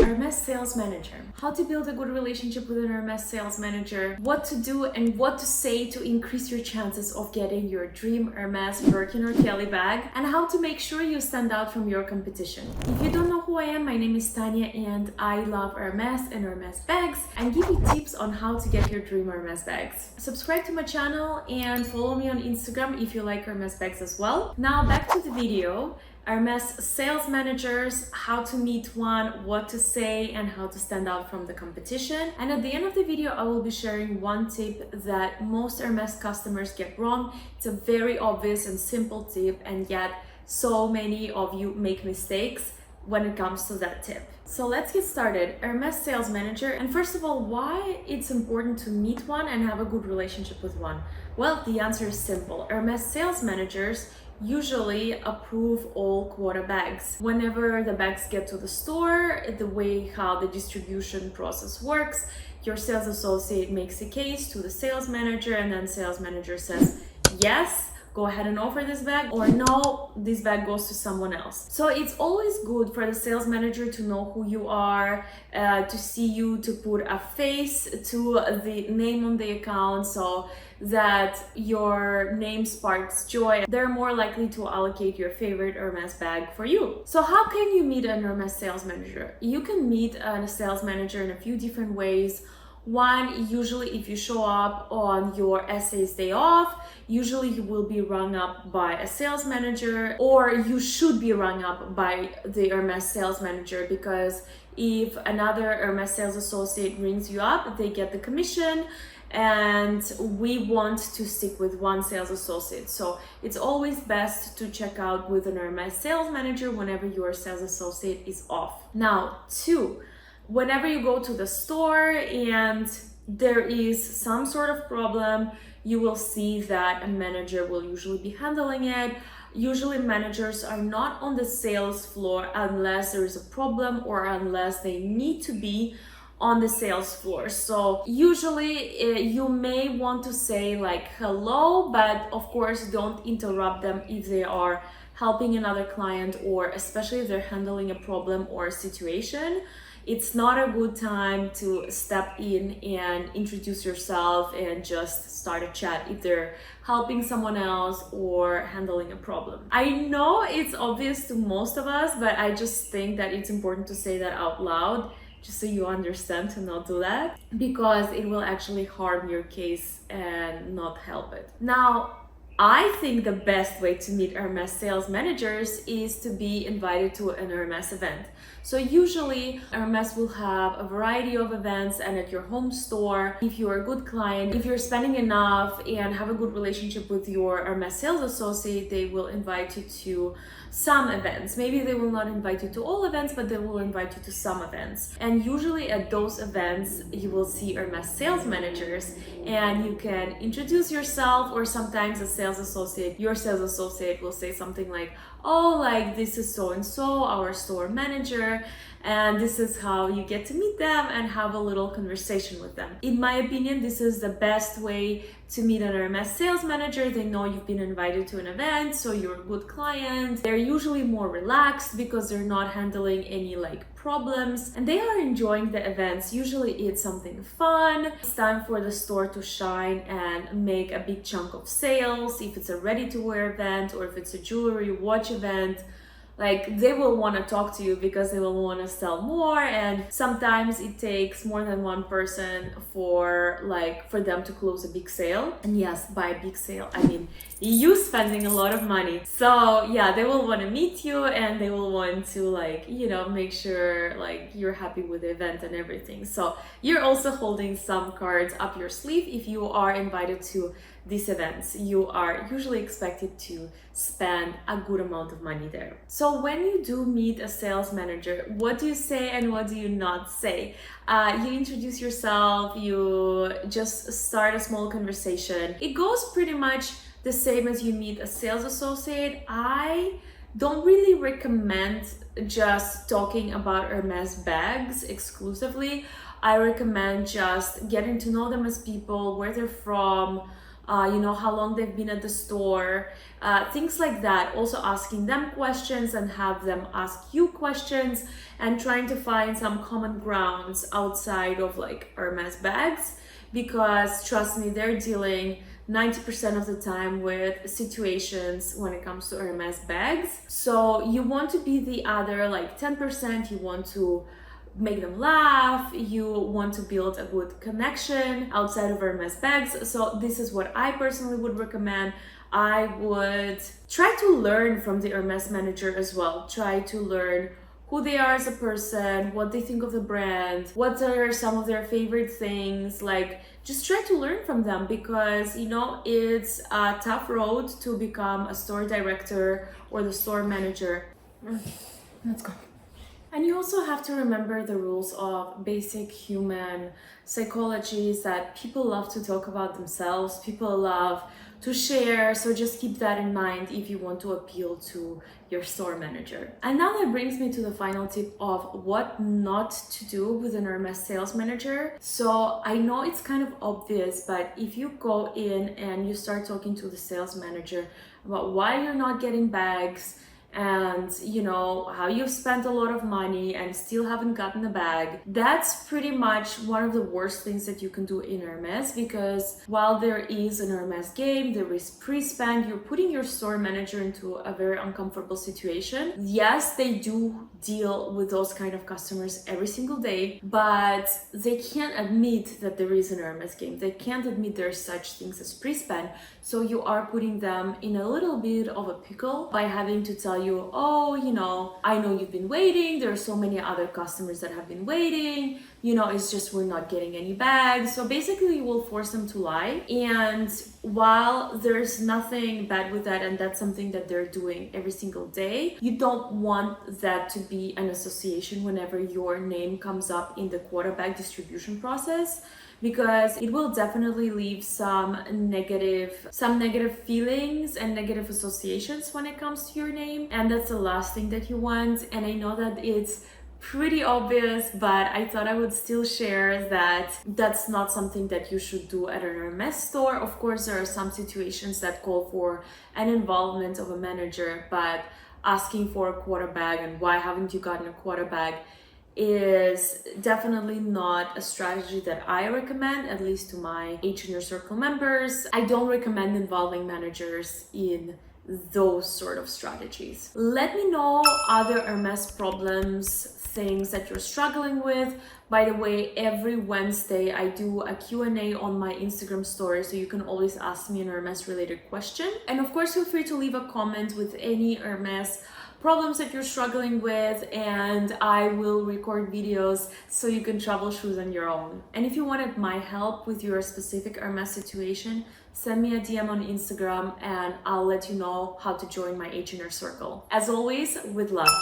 Hermes Sales Manager. How to build a good relationship with an Hermes Sales Manager, what to do and what to say to increase your chances of getting your dream Hermes Birkin or Kelly bag, and how to make sure you stand out from your competition. If you don't know who I am, my name is Tania and I love Hermes and Hermes bags and give you tips on how to get your dream Hermes bags. Subscribe to my channel and follow me on Instagram if you like Hermes bags as well. Now back to the video. Hermes sales managers, how to meet one, what to say, and how to stand out from the competition. And at the end of the video, I will be sharing one tip that most Hermes customers get wrong. It's a very obvious and simple tip, and yet so many of you make mistakes when it comes to that tip. So let's get started. Hermes sales manager, and first of all, why it's important to meet one and have a good relationship with one? Well, the answer is simple. Hermes sales managers usually approve all quota bags. Whenever the bags get to the store, the way how the distribution process works, your sales associate makes a case to the sales manager, and then sales manager says, yes, go ahead and offer this bag, or no, this bag goes to someone else. So it's always good for the sales manager to know who you are, to see you, to put a face to the name on the account so that your name sparks joy. They're more likely to allocate your favorite Hermes bag for you. So how can you meet an Hermes sales manager? You can meet a sales manager in a few different ways. One, usually if you show up on your SA's day off, usually you will be rung up by a sales manager, or you should be rung up by the Hermes sales manager, because if another Hermes sales associate rings you up, they get the commission, and we want to stick with one sales associate. So it's always best to check out with an Hermes sales manager whenever your sales associate is off. Now, two, whenever you go to the store and there is some sort of problem, you will see that a manager will usually be handling it. Usually managers are not on the sales floor unless there is a problem or unless they need to be on the sales floor. So usually you may want to say like hello, but of course don't interrupt them if they are helping another client, or especially if they're handling a problem or a situation. It's not a good time to step in and introduce yourself and just start a chat if they're helping someone else or handling a problem. I know it's obvious to most of us, but I just think that it's important to say that out loud, just so you understand to not do that, because it will actually harm your case and not help it. Now, I think the best way to meet Hermes sales managers is to be invited to an Hermes event. So usually Hermes will have a variety of events, and at your home store, if you're a good client, if you're spending enough and have a good relationship with your Hermes sales associate, they will invite you to some events. Maybe they will not invite you to all events, but they will invite you to some events. And usually at those events, you will see Hermes sales managers, and you can introduce yourself, or sometimes your sales associate will say something like, oh, like this is so and so, our store manager, and this is how you get to meet them and have a little conversation with them. In my opinion, this is the best way to meet an Hermes sales manager. They know you've been invited to an event, so you're a good client. They're usually more relaxed because they're not handling any like problems, and they are enjoying the events. Usually it's something fun. It's time for the store to shine and make a big chunk of sales. If it's a ready-to-wear event, or if it's a jewelry watch event, like they will want to talk to you because they will want to sell more, and sometimes it takes more than one person for them to close a big sale. And yes, by a big sale I mean you spending a lot of money. So yeah, they will want to meet you, and they will want to make sure you're happy with the event and everything. So you're also holding some cards up your sleeve. If you are invited to these events, you are usually expected to spend a good amount of money there. So when you do meet a sales manager, what do you say and what do you not say? You introduce yourself, you just start a small conversation. It goes pretty much the same as you meet a sales associate. I don't really recommend just talking about Hermes bags exclusively. I recommend just getting to know them as people, where they're from, how long they've been at the store, things like that. Also asking them questions and have them ask you questions, and trying to find some common grounds outside of like Hermes bags, because trust me, they're dealing 90% of the time with situations when it comes to Hermes bags. So you want to be the other like 10%. You want to make them laugh, you want to build a good connection outside of Hermes bags. So this is what I personally would recommend. I would try to learn from the Hermes manager as well. Try to learn who they are as a person, what they think of the brand, what are some of their favorite things. Like, just try to learn from them, because it's a tough road to become a store director or the store manager. Let's go. And you also have to remember the rules of basic human psychology, is that people love to talk about themselves, people love to share, so just keep that in mind if you want to appeal to your store manager. And now that brings me to the final tip of what not to do with an Hermes sales manager. So I know it's kind of obvious, but if you go in and you start talking to the sales manager about why you're not getting bags, and how you've spent a lot of money and still haven't gotten a bag, that's pretty much one of the worst things that you can do in Hermes, because while there is an Hermes game, there is pre-spend, you're putting your store manager into a very uncomfortable situation. Yes, they do deal with those kind of customers every single day, but they can't admit that there is an Hermes game. They can't admit there's such things as pre-spend. So you are putting them in a little bit of a pickle by having to tell you, I know you've been waiting, there are so many other customers that have been waiting, it's just we're not getting any bags. So basically you will force them to lie. And while there's nothing bad with that, and that's something that they're doing every single day, you don't want that to be an association whenever your name comes up in the quota bag distribution process, because it will definitely leave some negative feelings and negative associations when it comes to your name, and that's the last thing that you want. And I know that it's pretty obvious, but I thought I would still share that that's not something that you should do at an Hermes store. Of course, there are some situations that call for an involvement of a manager, but asking for a quota bag and why haven't you gotten a quota bag is definitely not a strategy that I recommend, at least to my H&R Circle members. I don't recommend involving managers in those sort of strategies. Let me know other Hermes problems, things that you're struggling with. By the way, every Wednesday I do a Q&A on my Instagram story, so you can always ask me an Hermes related question. And of course, feel free to leave a comment with any Hermes problems that you're struggling with, and I will record videos so you can troubleshoot on your own. And if you wanted my help with your specific Hermes situation, send me a DM on Instagram and I'll let you know how to join my H&R Circle. As always, with love.